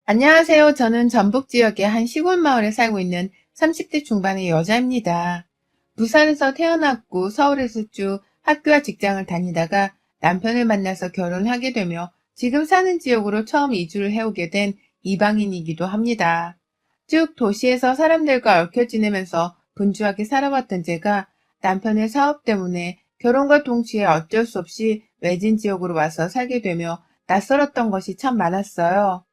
안녕하세요. 저는 전북 지역의 한 시골 마을에 살고 있는 30대 중반의 여자입니다. 부산에서 태어났고 서울에서 쭉 학교와 직장을 다니다가 남편을 만나서 결혼하게 되며 지금 사는 지역으로 처음 이주를 해오게 된 이방인이기도 합니다. 쭉 도시에서 사람들과 얽혀 지내면서 분주하게 살아왔던 제가 남편의 사업 때문에 결혼과 동시에 어쩔 수 없이 외진 지역으로 와서 살게 되며 낯설었던 것이 참 많았어요.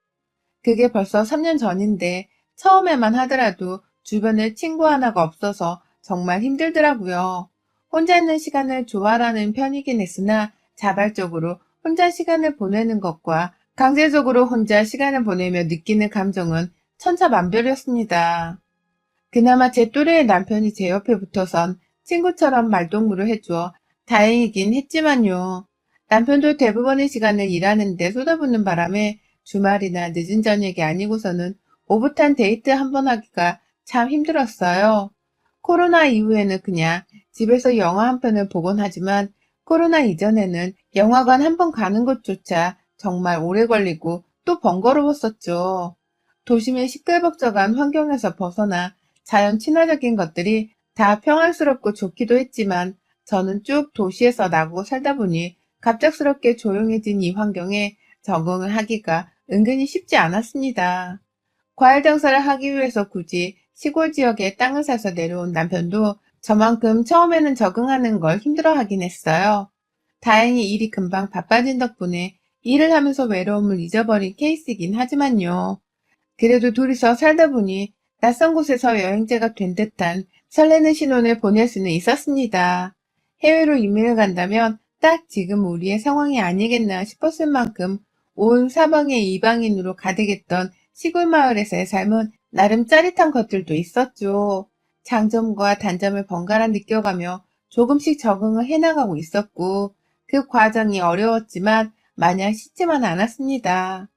그게 벌써 3년 전인데 처음에만 하더라도 주변에 친구 하나가 없어서 정말 힘들더라고요. 혼자 있는 시간을 좋아하는 편이긴 했으나 자발적으로 혼자 시간을 보내는 것과 강제적으로 혼자 시간을 보내며 느끼는 감정은 천차만별이었습니다. 그나마 제 또래의 남편이 제 옆에 붙어선 친구처럼 말동무를 해주어 다행이긴 했지만요. 남편도 대부분의 시간을 일하는 데 쏟아붓는 바람에 주말이나 늦은 저녁이 아니고서는 오붓한 데이트 한 번 하기가 참 힘들었어요. 코로나 이후에는 그냥 집에서 영화 한 편을 보곤 하지만 코로나 이전에는 영화관 한 번 가는 것조차 정말 오래 걸리고 또 번거로웠었죠. 도심의 시끌벅적한 환경에서 벗어나 자연 친화적인 것들이 다 평화스럽고 좋기도 했지만 저는 쭉 도시에서 나고 살다 보니 갑작스럽게 조용해진 이 환경에 적응을 하기가 은근히 쉽지 않았습니다. 과일 장사를 하기 위해서 굳이 시골 지역에 땅을 사서 내려온 남편도 저만큼 처음에는 적응하는 걸 힘들어하긴 했어요. 다행히 일이 금방 바빠진 덕분에 일을 하면서 외로움을 잊어버린 케이스이긴 하지만요. 그래도 둘이서 살다 보니 낯선 곳에서 여행자가 된 듯한 설레는 신혼을 보낼 수는 있었습니다. 해외로 이민을 간다면 딱 지금 우리의 상황이 아니겠나 싶었을 만큼 온 사방에 이방인으로 가득했던 시골 마을에서의 삶은 나름 짜릿한 것들도 있었죠. 장점과 단점을 번갈아 느껴가며 조금씩 적응을 해나가고 있었고 그 과정이 어려웠지만 마냥 쉽지만 않았습니다.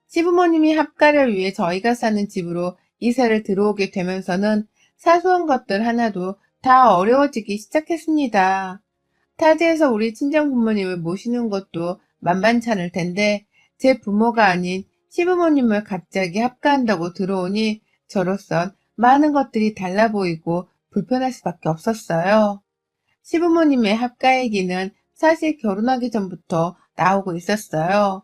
시부모님이 합가를 위해 저희가 사는 집으로 이사를 들어오게 되면서는 사소한 것들 하나도 다 어려워지기 시작했습니다. 타지에서 우리 친정 부모님을 모시는 것도 만만찮을 텐데 제 부모가 아닌 시부모님을 갑자기 합가한다고 들어오니 저로선 많은 것들이 달라 보이고 불편할 수밖에 없었어요. 시부모님의 합가 얘기는 사실 결혼하기 전부터 나오고 있었어요.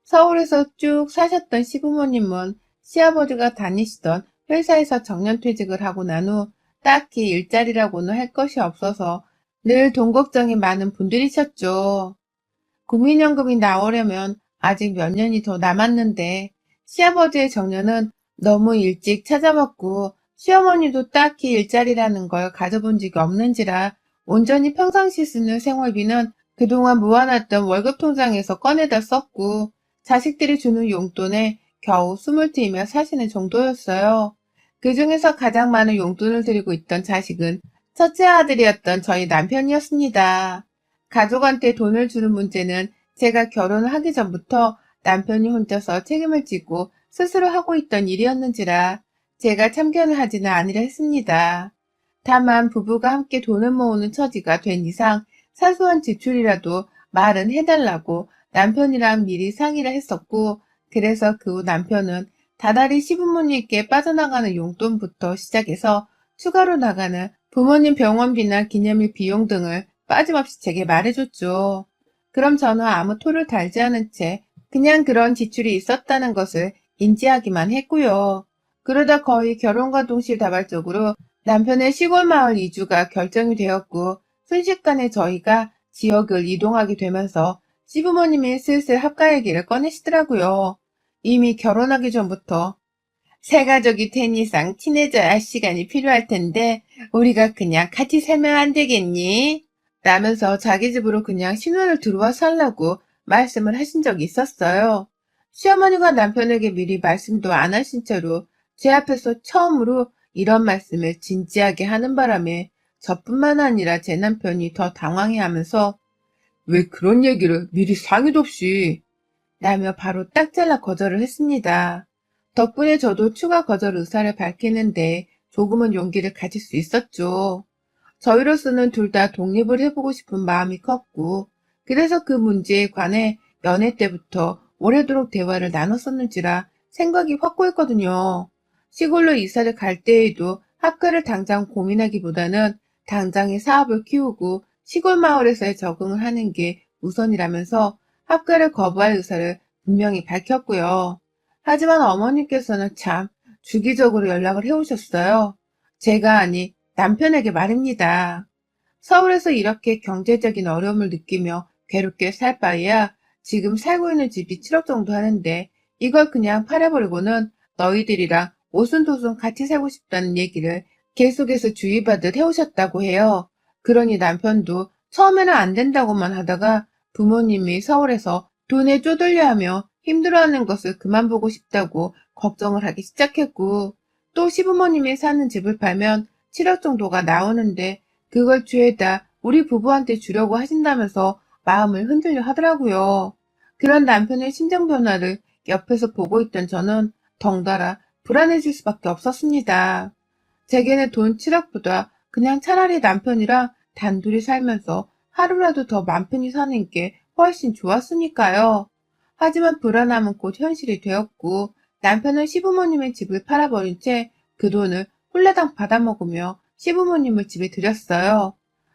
서울에서 쭉 사셨던 시부모님은 시아버지가 다니시던 회사에서 정년퇴직을 하고 난 후 딱히 일자리라고는 할 것이 없어서 늘 돈 걱정이 많은 분들이셨죠. 국민연금이 나오려면 아직 몇 년이 더 남았는데 시아버지의 정년은 너무 일찍 찾아왔고 시어머니도 딱히 일자리라는 걸 가져본 적이 없는지라 온전히 평상시 쓰는 생활비는 그동안 모아놨던 월급 통장에서 꺼내다 썼고 자식들이 주는 용돈에 겨우 숨을 트이며 사시는 정도였어요. 그 중에서 가장 많은 용돈을 드리고 있던 자식은 첫째 아들이었던 저희 남편이었습니다. 가족한테 돈을 주는 문제는 제가 결혼을 하기 전부터 남편이 혼자서 책임을 지고 스스로 하고 있던 일이었는지라 제가 참견을 하지는 않으려 했습니다. 다만 부부가 함께 돈을 모으는 처지가 된 이상 사소한 지출이라도 말은 해달라고 남편이랑 미리 상의를 했었고 그래서 그 후 남편은 다달이 시부모님께 빠져나가는 용돈부터 시작해서 추가로 나가는 부모님 병원비나 기념일 비용 등을 빠짐없이 제게 말해줬죠. 그럼 저는 아무 토를 달지 않은 채 그냥 그런 지출이 있었다는 것을 인지하기만 했고요. 그러다 거의 결혼과 동시다발적으로 남편의 시골 마을 이주가 결정이 되었고 순식간에 저희가 지역을 이동하게 되면서 시부모님이 슬슬 합가 얘기를 꺼내시더라고요. 이미 결혼하기 전부터 새 가족이 된 이상 친해져야 할 시간이 필요할 텐데 우리가 그냥 같이 살면 안 되겠니? 라면서 자기 집으로 그냥 신혼을 들어와 살라고 말씀을 하신 적이 있었어요. 시어머니가 남편에게 미리 말씀도 안 하신 채로 제 앞에서 처음으로 이런 말씀을 진지하게 하는 바람에 저뿐만 아니라 제 남편이 더 당황해하면서 왜 그런 얘기를 미리 상의도 없이 라며 바로 딱 잘라 거절을 했습니다. 덕분에 저도 추가 거절 의사를 밝히는데 조금은 용기를 가질 수 있었죠. 저희로서는 둘 다 독립을 해보고 싶은 마음이 컸고 그래서 그 문제에 관해 연애 때부터 오래도록 대화를 나눴었는지라 생각이 확고했거든요. 시골로 이사를 갈 때에도 학교를 당장 고민하기보다는 당장의 사업을 키우고 시골 마을에서의 적응을 하는 게 우선이라면서 학교를 거부할 의사를 분명히 밝혔고요. 하지만 어머니께서는 참 주기적으로 연락을 해오셨어요. 제가 아니 남편에게 말입니다. 서울에서 이렇게 경제적인 어려움을 느끼며 괴롭게 살 바에야 지금 살고 있는 집이 7억 정도 하는데 이걸 그냥 팔아버리고는 너희들이랑 오순도순 같이 살고 싶다는 얘기를 계속해서 주의받듯 해오셨다고 해요. 그러니 남편도 처음에는 안 된다고만 하다가 부모님이 서울에서 돈에 쪼들려 하며 힘들어하는 것을 그만 보고 싶다고 걱정을 하기 시작했고 또 시부모님이 사는 집을 팔면 7억 정도가 나오는데 그걸 죄다 우리 부부한테 주려고 하신다면서 마음을 흔들려 하더라고요. 그런 남편의 심정 변화를 옆에서 보고 있던 저는 덩달아 불안해질 수밖에 없었습니다. 제게는 돈 7억보다 그냥 차라리 남편이랑 단둘이 살면서 하루라도 더 맘 편히 사는 게 훨씬 좋았으니까요. 하지만 불안함은 곧 현실이 되었고 남편은 시부모님의 집을 팔아버린 채 그 돈을 홀라당 받아먹으며 시부모님을 집에 들였어요.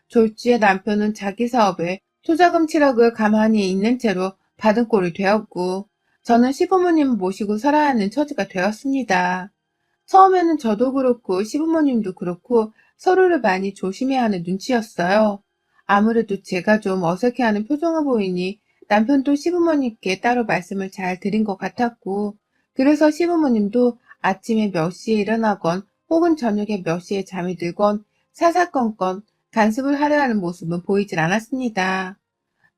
졸지에 남편은 자기 사업에 투자금 7억을 가만히 있는 채로 받은 꼴이 되었고 저는 시부모님을 모시고 살아야 하는 처지가 되었습니다. 처음에는 저도 그렇고 시부모님도 그렇고 서로를 많이 조심해야 하는 눈치였어요. 아무래도 제가 좀 어색해하는 표정을 보이니 남편도 시부모님께 따로 말씀을 잘 드린 것 같았고 그래서 시부모님도 아침에 몇 시에 일어나건 혹은 저녁에 몇 시에 잠이 들건 사사건건 간섭을 하려 하는 모습은 보이질 않았습니다.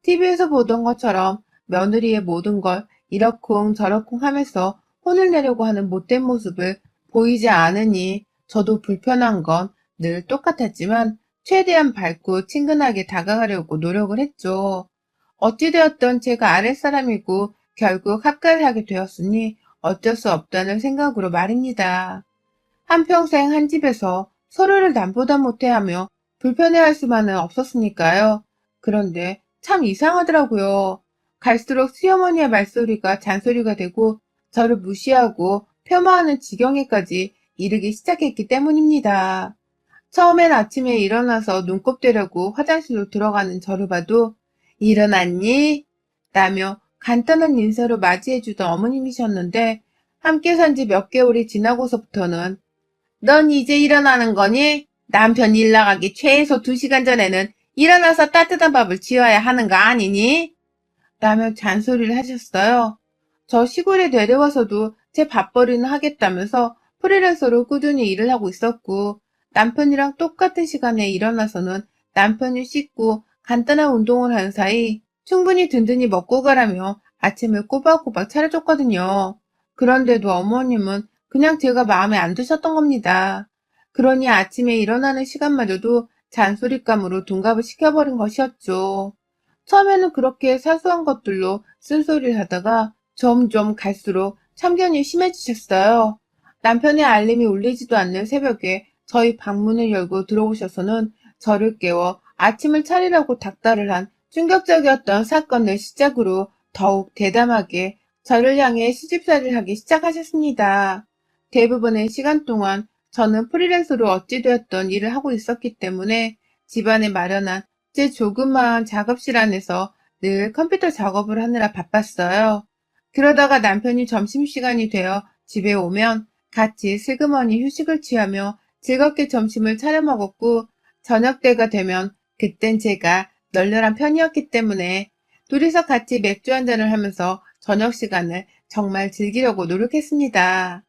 TV에서 보던 것처럼 며느리의 모든 걸 이러쿵 저러쿵 하면서 혼을 내려고 하는 못된 모습을 보이지 않으니 저도 불편한 건 늘 똑같았지만 최대한 밝고 친근하게 다가가려고 노력을 했죠. 어찌되었던 제가 아랫사람이고 결국 학가를 하게 되었으니 어쩔 수 없다는 생각으로 말입니다. 한평생 한 집에서 서로를 남보다 못해하며 불편해할 수만은 없었으니까요. 그런데 참 이상하더라고요. 갈수록 시어머니의 말소리가 잔소리가 되고 저를 무시하고 폄하하는 지경에까지 이르기 시작했기 때문입니다. 처음엔 아침에 일어나서 눈곱 대려고 화장실로 들어가는 저를 봐도 일어났니? 라며 간단한 인사로 맞이해주던 어머님이셨는데 함께 산 지 몇 개월이 지나고서부터는 넌 이제 일어나는 거니? 남편 일 나가기 최소 2시간 전에는 일어나서 따뜻한 밥을 지어야 하는 거 아니니? 라며 잔소리를 하셨어요. 저 시골에 내려와서도 제 밥벌이는 하겠다면서 프리랜서로 꾸준히 일을 하고 있었고 남편이랑 똑같은 시간에 일어나서는 남편이 씻고 간단한 운동을 한 사이 충분히 든든히 먹고 가라며 아침을 꼬박꼬박 차려줬거든요. 그런데도 어머님은 그냥 제가 마음에 안 드셨던 겁니다. 그러니 아침에 일어나는 시간마저도 잔소리감으로 둔갑을 시켜버린 것이었죠. 처음에는 그렇게 사소한 것들로 쓴소리를 하다가 점점 갈수록 참견이 심해지셨어요. 남편의 알림이 울리지도 않는 새벽에 저희 방문을 열고 들어오셔서는 저를 깨워 아침을 차리라고 닥달을 한 충격적이었던 사건을 시작으로 더욱 대담하게 저를 향해 시집살이를 하기 시작하셨습니다. 대부분의 시간 동안 저는 프리랜서로 어찌되었던 일을 하고 있었기 때문에 집안에 마련한 제 조그마한 작업실 안에서 늘 컴퓨터 작업을 하느라 바빴어요. 그러다가 남편이 점심시간이 되어 집에 오면 같이 슬그머니 휴식을 취하며 즐겁게 점심을 차려 먹었고 저녁 때가 되면 그땐 제가 널널한 편이었기 때문에 둘이서 같이 맥주 한잔을 하면서 저녁 시간을 정말 즐기려고 노력했습니다.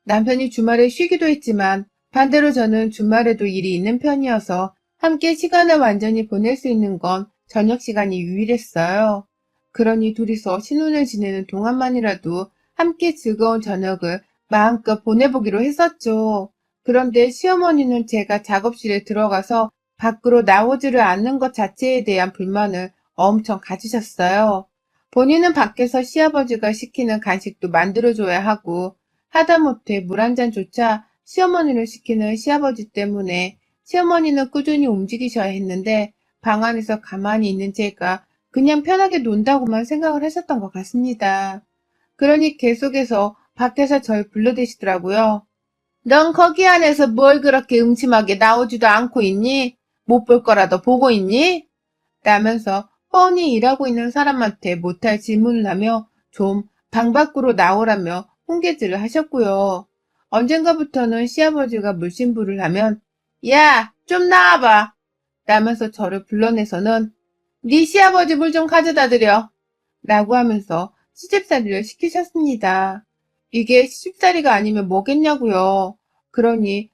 남편이 주말에 쉬기도 했지만 반대로 저는 주말에도 일이 있는 편이어서 함께 시간을 완전히 보낼 수 있는 건 저녁 시간이 유일했어요. 그러니 둘이서 신혼을 지내는 동안만이라도 함께 즐거운 저녁을 마음껏 보내보기로 했었죠. 그런데 시어머니는 제가 작업실에 들어가서 밖으로 나오지를 않는 것 자체에 대한 불만을 엄청 가지셨어요. 본인은 밖에서 시아버지가 시키는 간식도 만들어줘야 하고 하다못해 물 한 잔조차 시어머니를 시키는 시아버지 때문에 시어머니는 꾸준히 움직이셔야 했는데 방 안에서 가만히 있는 제가 그냥 편하게 논다고만 생각을 하셨던 것 같습니다. 그러니 계속해서 밖에서 절 불러대시더라고요. 넌 거기 안에서 뭘 그렇게 음침하게 나오지도 않고 있니? 못 볼 거라도 보고 있니? 라면서 뻔히 일하고 있는 사람한테 못할 질문을 하며 좀 방 밖으로 나오라며 훈계질을 하셨고요. 언젠가부터는 시아버지가 물심부를 하면 야, 좀 나와봐 라면서 저를 불러내서는 네 시아버지 물 좀 가져다 드려 라고 하면서 시집살이를 시키셨습니다. 이게 시집살이가 아니면 뭐겠냐고요. 그러니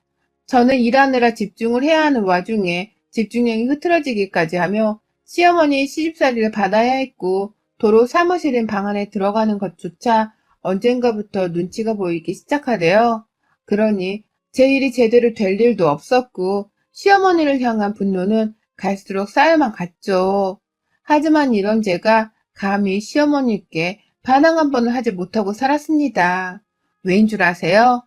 저는 일하느라 집중을 해야 하는 와중에 집중력이 흐트러지기까지 하며 시어머니의 시집살이를 받아야 했고 도로 사무실인 방 안에 들어가는 것조차 언젠가부터 눈치가 보이기 시작하대요. 그러니 제 일이 제대로 될 일도 없었고 시어머니를 향한 분노는 갈수록 쌓여만 갔죠. 하지만 이런 제가 감히 시어머니께 반항 한 번을 하지 못하고 살았습니다. 왜인 줄 아세요?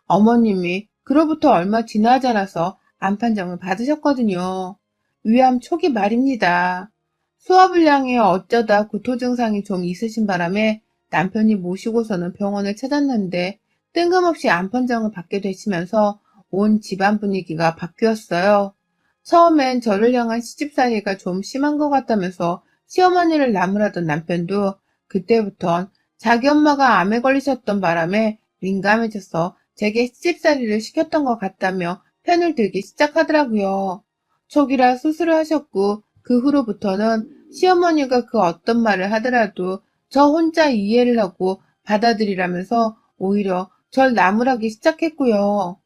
어머님이 그로부터 얼마 지나지 않아서 암판정을 받으셨거든요. 위암 초기 말입니다. 소화불량에 어쩌다 구토 증상이 좀 있으신 바람에 남편이 모시고서는 병원을 찾았는데 뜬금없이 암판정을 받게 되시면서 온 집안 분위기가 바뀌었어요. 처음엔 저를 향한 시집살이가 좀 심한 것 같다면서 시어머니를 나무라던 남편도 그때부턴 자기 엄마가 암에 걸리셨던 바람에 민감해져서 제게 시집살이를 시켰던 것 같다며 편을 들기 시작하더라고요. 초기라 수술을 하셨고 그 후로부터는 시어머니가 그 어떤 말을 하더라도 저 혼자 이해를 하고 받아들이라면서 오히려 절 나무라기 시작했고요.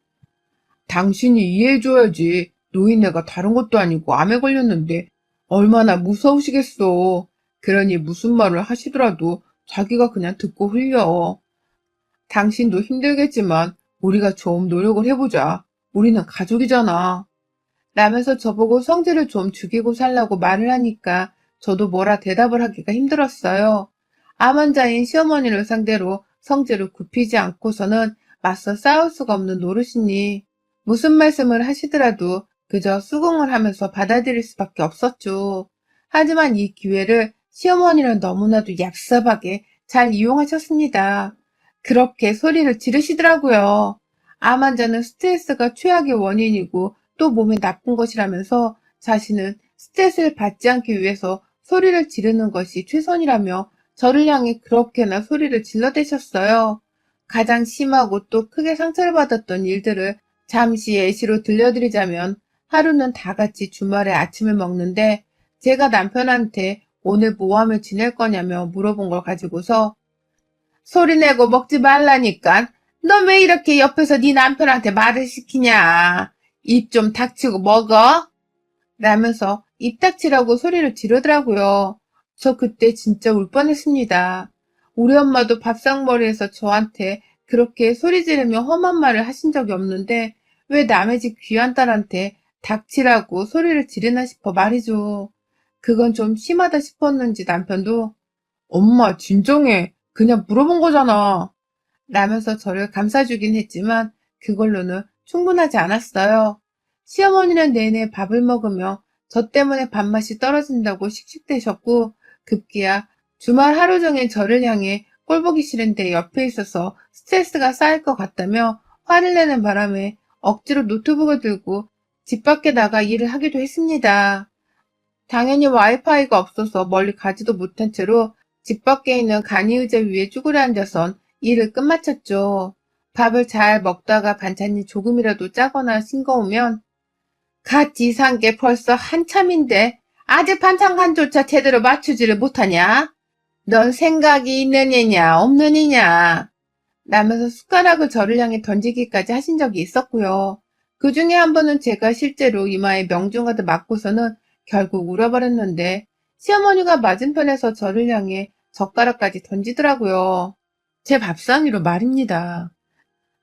당신이 이해해줘야지. 노인네가 다른 것도 아니고 암에 걸렸는데 얼마나 무서우시겠어. 그러니 무슨 말을 하시더라도 자기가 그냥 듣고 흘려. 당신도 힘들겠지만 우리가 좀 노력을 해보자. 우리는 가족이잖아. 라면서 저보고 성질을 좀 죽이고 살라고 말을 하니까 저도 뭐라 대답을 하기가 힘들었어요. 암 환자인 시어머니를 상대로 성질을 굽히지 않고서는 맞서 싸울 수가 없는 노릇이니 무슨 말씀을 하시더라도 그저 수긍을 하면서 받아들일 수밖에 없었죠. 하지만 이 기회를 시어머니는 너무나도 얍삽하게 잘 이용하셨습니다. 그렇게 소리를 지르시더라고요. 암 환자는 스트레스가 최악의 원인이고 또 몸에 나쁜 것이라면서 자신은 스트레스를 받지 않기 위해서 소리를 지르는 것이 최선이라며 저를 향해 그렇게나 소리를 질러대셨어요. 가장 심하고 또 크게 상처를 받았던 일들을 잠시 예시로 들려드리자면 하루는 다 같이 주말에 아침을 먹는데 제가 남편한테 오늘 뭐 하며 지낼 거냐며 물어본 걸 가지고서 소리내고 먹지 말라니까. 너 왜 이렇게 옆에서 네 남편한테 말을 시키냐. 입 좀 닥치고 먹어. 라면서 입 닥치라고 소리를 지르더라고요. 저 그때 진짜 울 뻔했습니다. 우리 엄마도 밥상머리에서 저한테 그렇게 소리 지르며 험한 말을 하신 적이 없는데 왜 남의 집 귀한 딸한테 닥치라고 소리를 지르나 싶어 말이죠. 그건 좀 심하다 싶었는지 남편도 엄마 진정해. 그냥 물어본 거잖아. 라면서 저를 감싸주긴 했지만 그걸로는 충분하지 않았어요. 시어머니는 내내 밥을 먹으며 저 때문에 밥맛이 떨어진다고 씩씩대셨고 급기야 주말 하루 종일 저를 향해 꼴보기 싫은데 옆에 있어서 스트레스가 쌓일 것 같다며 화를 내는 바람에 억지로 노트북을 들고 집 밖에 나가 일을 하기도 했습니다. 당연히 와이파이가 없어서 멀리 가지도 못한 채로 집 밖에 있는 간이의자 위에 쭈그려 앉아선 일을 끝마쳤죠. 밥을 잘 먹다가 반찬이 조금이라도 짜거나 싱거우면 같이 산 게 벌써 한참인데 아직 반찬 간조차 제대로 맞추지를 못하냐? 넌 생각이 있는 애냐 없는 애냐? 라면서 숟가락을 저를 향해 던지기까지 하신 적이 있었고요. 그 중에 한 번은 제가 실제로 이마에 명중하듯 맞고서는 결국 울어버렸는데 시어머니가 맞은편에서 저를 향해 젓가락까지 던지더라고요. 제 밥상 위로 말입니다.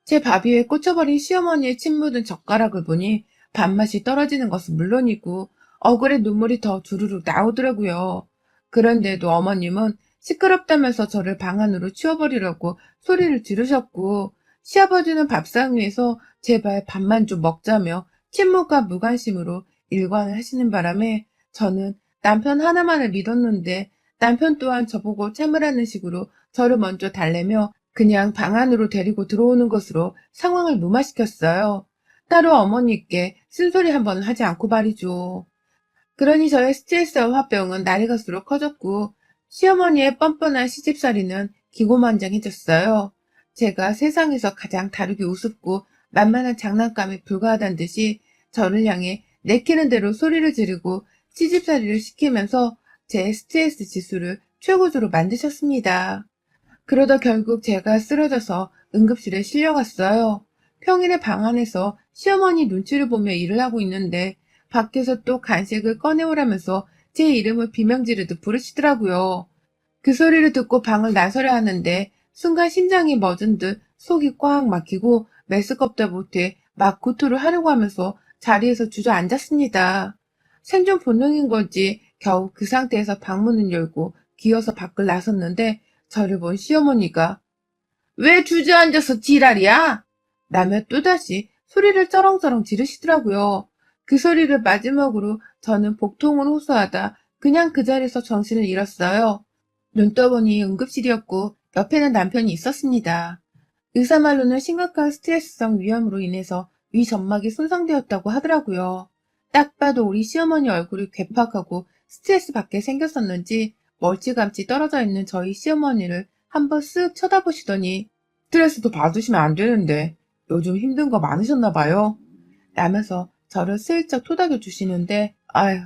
제 밥 위에 꽂혀버린 시어머니의 침 묻은 젓가락을 보니 밥맛이 떨어지는 것은 물론이고 억울해 눈물이 더 주르륵 나오더라고요. 그런데도 어머님은 시끄럽다면서 저를 방 안으로 치워버리려고 소리를 지르셨고 시아버지는 밥상 위에서 제발 밥만 좀 먹자며 침묵과 무관심으로 일관을 하시는 바람에 저는 남편 하나만을 믿었는데 남편 또한 저보고 참으라는 식으로 저를 먼저 달래며 그냥 방 안으로 데리고 들어오는 것으로 상황을 무마시켰어요. 따로 어머니께 쓴소리 한 번은 하지 않고 말이죠. 그러니 저의 스트레스와 화병은 날이 갈수록 커졌고 시어머니의 뻔뻔한 시집살이는 기고만장해졌어요. 제가 세상에서 가장 다루기 우습고 만만한 장난감에 불과하다는 듯이 저를 향해 내키는 대로 소리를 지르고 시집살이를 시키면서 제 스트레스 지수를 최고조로 만드셨습니다. 그러다 결국 제가 쓰러져서 응급실에 실려갔어요. 평일에 방 안에서 시어머니 눈치를 보며 일을 하고 있는데 밖에서 또 간식을 꺼내오라면서 제 이름을 비명 지르듯 부르시더라고요. 그 소리를 듣고 방을 나서려 하는데 순간 심장이 멎은 듯 속이 꽉 막히고 메스껍다 못해 막 구토를 하려고 하면서 자리에서 주저앉았습니다. 생존 본능인 건지 겨우 그 상태에서 방문을 열고 기어서 밖을 나섰는데 저를 본 시어머니가 왜 주저앉아서 지랄이야? 라며 또다시 소리를 쩌렁쩌렁 지르시더라고요. 그 소리를 마지막으로 저는 복통을 호소하다 그냥 그 자리에서 정신을 잃었어요. 눈 떠보니 응급실이었고 옆에는 남편이 있었습니다. 의사 말로는 심각한 스트레스성 위염으로 인해서 위 점막이 손상되었다고 하더라고요. 딱 봐도 우리 시어머니 얼굴이 괴팍하고 스트레스 받게 생겼었는지 멀찌감치 떨어져 있는 저희 시어머니를 한번 쓱 쳐다보시더니 스트레스도 받으시면 안 되는데 요즘 힘든 거 많으셨나 봐요. 라면서 저를 슬쩍 토닥여 주시는데 아휴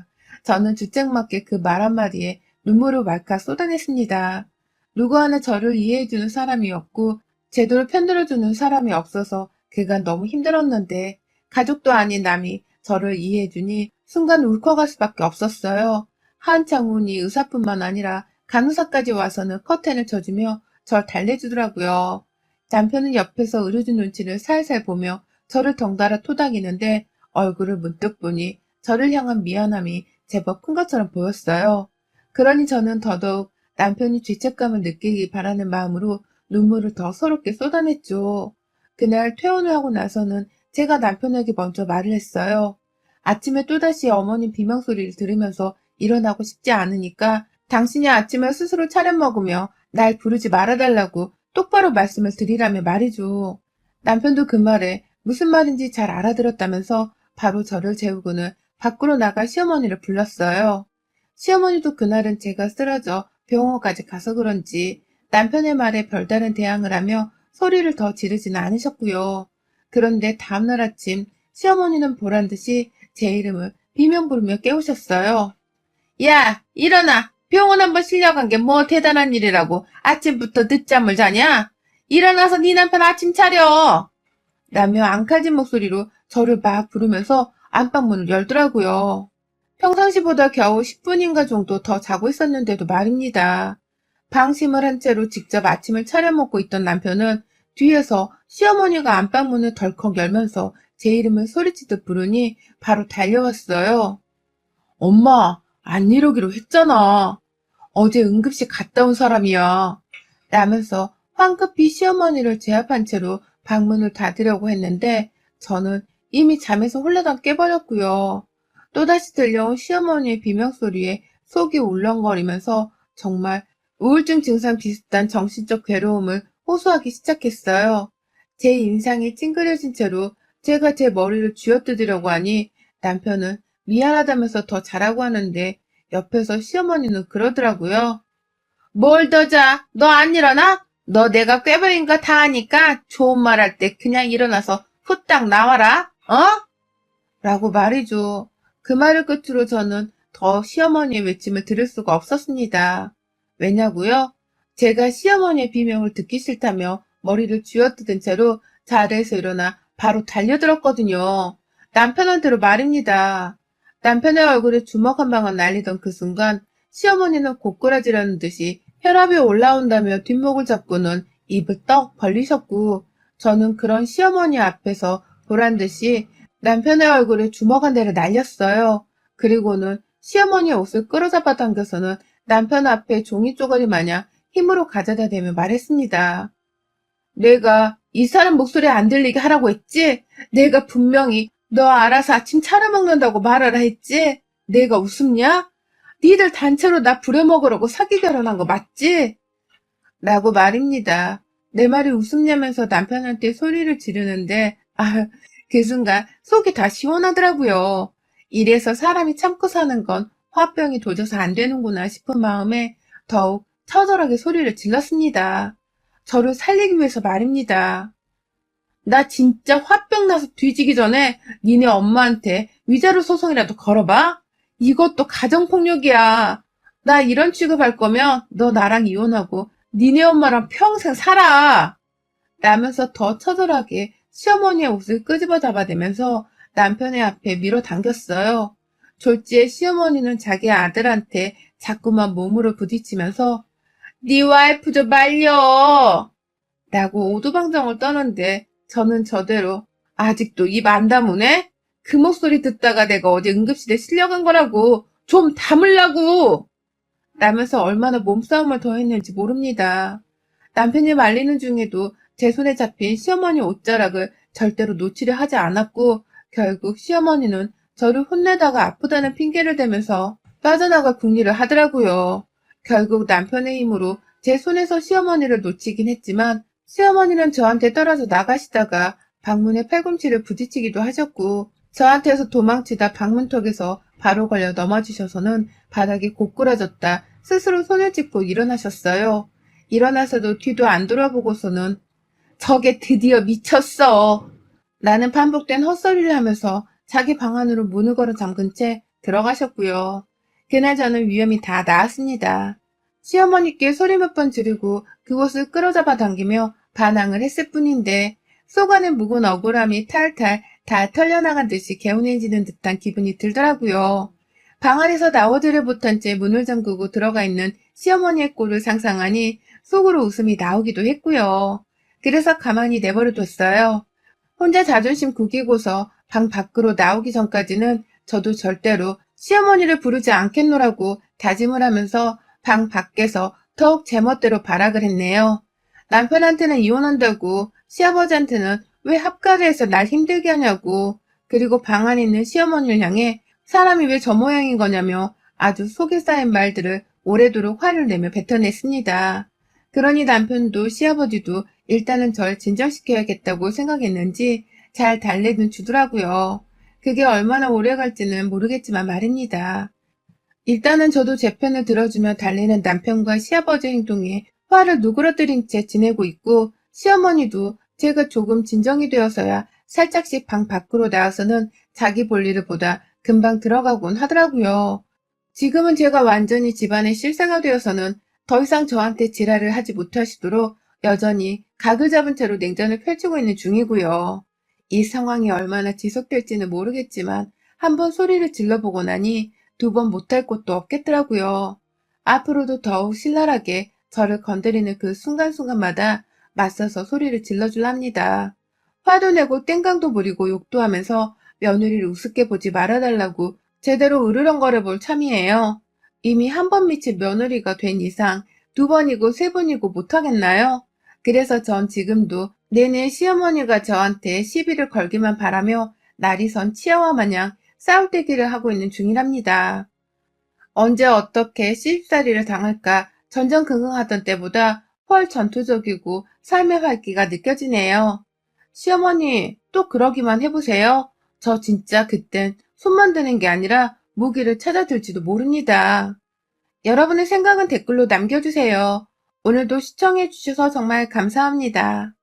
저는 주책맞게 그 말 한마디에 눈물을 왈칵 쏟아냈습니다. 누구 하나 저를 이해해주는 사람이 없고 제대로 편들어주는 사람이 없어서 그간 너무 힘들었는데 가족도 아닌 남이 저를 이해해주니 순간 울컥할 수밖에 없었어요. 한창훈이 의사뿐만 아니라 간호사까지 와서는 커튼을 쳐주며 절 달래주더라고요. 남편은 옆에서 의료진 눈치를 살살 보며 저를 덩달아 토닥이는데 얼굴을 문득 보니 저를 향한 미안함이 제법 큰 것처럼 보였어요. 그러니 저는 더더욱 남편이 죄책감을 느끼기 바라는 마음으로 눈물을 더 서럽게 쏟아냈죠. 그날 퇴원을 하고 나서는 제가 남편에게 먼저 말을 했어요. 아침에 또다시 어머님 비명소리를 들으면서 일어나고 싶지 않으니까 당신이 아침을 스스로 차려 먹으며 날 부르지 말아달라고 똑바로 말씀을 드리라며 말이죠. 남편도 그 말에 무슨 말인지 잘 알아들었다면서 바로 저를 재우고는 밖으로 나가 시어머니를 불렀어요. 시어머니도 그날은 제가 쓰러져 병원까지 가서 그런지 남편의 말에 별다른 대항을 하며 소리를 더 지르지는 않으셨고요. 그런데 다음날 아침 시어머니는 보란듯이 제 이름을 비명 부르며 깨우셨어요. 야, 일어나! 병원 한번 실려간 게 뭐 대단한 일이라고 아침부터 늦잠을 자냐? 일어나서 네 남편 아침 차려! 라며 앙칼진 목소리로 저를 막 부르면서 안방문을 열더라고요. 평상시보다 겨우 10분인가 정도 더 자고 있었는데도 말입니다. 방심을 한 채로 직접 아침을 차려 먹고 있던 남편은 뒤에서 시어머니가 안방문을 덜컥 열면서 제 이름을 소리치듯 부르니 바로 달려왔어요. 엄마, 안 이러기로 했잖아. 어제 응급실 갔다 온 사람이야. 라면서 황급히 시어머니를 제압한 채로 방문을 닫으려고 했는데 저는 이미 잠에서 홀라당 깨버렸고요. 또다시 들려온 시어머니의 비명소리에 속이 울렁거리면서 정말 우울증 증상 비슷한 정신적 괴로움을 호소하기 시작했어요. 제 인상이 찡그려진 채로 제가 제 머리를 쥐어뜯으려고 하니 남편은 미안하다면서 더 자라고 하는데 옆에서 시어머니는 그러더라고요. 뭘 더 자? 너 안 일어나? 너 내가 꾀보인 거 다 아니까 좋은 말 할 때 그냥 일어나서 후딱 나와라. 어? 라고 말이죠. 그 말을 끝으로 저는 더 시어머니의 외침을 들을 수가 없었습니다. 왜냐고요? 제가 시어머니의 비명을 듣기 싫다며 머리를 쥐어뜯은 채로 자리에서 일어나 바로 달려들었거든요. 남편한테로 말입니다. 남편의 얼굴에 주먹 한 방울 날리던 그 순간 시어머니는 고꾸라지라는 듯이 혈압이 올라온다며 뒷목을 잡고는 입을 떡 벌리셨고 저는 그런 시어머니 앞에서 보란듯이 남편의 얼굴에 주먹 한 대를 날렸어요. 그리고는 시어머니의 옷을 끌어잡아 당겨서는 남편 앞에 종이 쪼가리 마냥 힘으로 가져다 대며 말했습니다. 내가 이 사람 목소리 안 들리게 하라고 했지? 내가 분명히 너 알아서 아침 차려 먹는다고 말하라 했지? 내가 웃음냐? 니들 단체로 나 부려먹으라고 사기 결혼한 거 맞지? 라고 말입니다. 내 말이 웃음냐면서 남편한테 소리를 지르는데, 그 순간 속이 다 시원하더라고요. 이래서 사람이 참고 사는 건 화병이 도져서 안 되는구나 싶은 마음에 더욱 처절하게 소리를 질렀습니다. 저를 살리기 위해서 말입니다. 나 진짜 화병 나서 뒤지기 전에 니네 엄마한테 위자료 소송이라도 걸어봐? 이것도 가정폭력이야. 나 이런 취급할 거면 너 나랑 이혼하고 니네 엄마랑 평생 살아. 라면서 더 처절하게 시어머니의 옷을 끄집어 잡아대면서 남편의 앞에 밀어당겼어요. 졸지에 시어머니는 자기 아들한테 자꾸만 몸으로 부딪히면서 네 와이프 좀 말려 라고 오두방정을 떠는데 저는 저대로 아직도 입 안 다무네? 그 목소리 듣다가 내가 어디 응급실에 실려간 거라고 좀 담으려고 라면서 얼마나 몸싸움을 더 했는지 모릅니다. 남편이 말리는 중에도 제 손에 잡힌 시어머니 옷자락을 절대로 놓치려 하지 않았고 결국 시어머니는 저를 혼내다가 아프다는 핑계를 대면서 빠져나갈 궁리를 하더라고요. 결국 남편의 힘으로 제 손에서 시어머니를 놓치긴 했지만 시어머니는 저한테 떨어져 나가시다가 방문에 팔꿈치를 부딪히기도 하셨고 저한테서 도망치다 방문턱에서 바로 걸려 넘어지셔서는 바닥이 고꾸라졌다 스스로 손을 짚고 일어나셨어요. 일어나서도 뒤도 안 돌아보고서는 저게 드디어 미쳤어. 라는 반복된 헛소리를 하면서 자기 방 안으로 문을 걸어 잠근 채 들어가셨고요. 그날 저는 위험이 다 나았습니다. 시어머니께 소리 몇 번 지르고 그곳을 끌어잡아 당기며 반항을 했을 뿐인데 속 안에 묵은 억울함이 탈탈 다 털려나간 듯이 개운해지는 듯한 기분이 들더라고요. 방 안에서 나오지를 못한 채 문을 잠그고 들어가 있는 시어머니의 꼴을 상상하니 속으로 웃음이 나오기도 했고요. 그래서 가만히 내버려 뒀어요. 혼자 자존심 구기고서 방 밖으로 나오기 전까지는 저도 절대로 시어머니를 부르지 않겠노라고 다짐을 하면서 방 밖에서 더욱 제멋대로 발악을 했네요. 남편한테는 이혼한다고, 시아버지한테는 왜 합가를 해서 날 힘들게 하냐고, 그리고 방 안에 있는 시어머니를 향해 사람이 왜 저 모양인 거냐며 아주 속에 쌓인 말들을 오래도록 화를 내며 뱉어냈습니다. 그러니 남편도 시아버지도 일단은 절 진정시켜야겠다고 생각했는지 잘 달래는 주더라고요. 그게 얼마나 오래 갈지는 모르겠지만 말입니다. 일단은 저도 제 편을 들어주며 달래는 남편과 시아버지 행동에 화를 누그러뜨린 채 지내고 있고 시어머니도 제가 조금 진정이 되어서야 살짝씩 방 밖으로 나와서는 자기 볼일을 보다 금방 들어가곤 하더라고요. 지금은 제가 완전히 집안의 실세가 되어서는 더 이상 저한테 지랄을 하지 못하시도록 여전히 각을 잡은 채로 냉전을 펼치고 있는 중이고요. 이 상황이 얼마나 지속될지는 모르겠지만 한번 소리를 질러보고 나니 두 번 못할 것도 없겠더라고요. 앞으로도 더욱 신랄하게 저를 건드리는 그 순간순간마다 맞서서 소리를 질러줄랍니다. 화도 내고 땡깡도 부리고 욕도 하면서 며느리를 우습게 보지 말아달라고 제대로 으르렁거려 볼 참이에요. 이미 한 번 미친 며느리가 된 이상 두 번이고 세 번이고 못하겠나요? 그래서 전 지금도 내내 시어머니가 저한테 시비를 걸기만 바라며 날이 선 치아와 마냥 싸움떼기를 하고 있는 중이랍니다. 언제 어떻게 시집살이를 당할까 전전긍긍하던 때보다 훨 전투적이고 삶의 활기가 느껴지네요. 시어머니, 또 그러기만 해보세요. 저 진짜 그땐 손만 드는 게 아니라 무기를 찾아들지도 모릅니다. 여러분의 생각은 댓글로 남겨주세요. 오늘도 시청해주셔서 정말 감사합니다.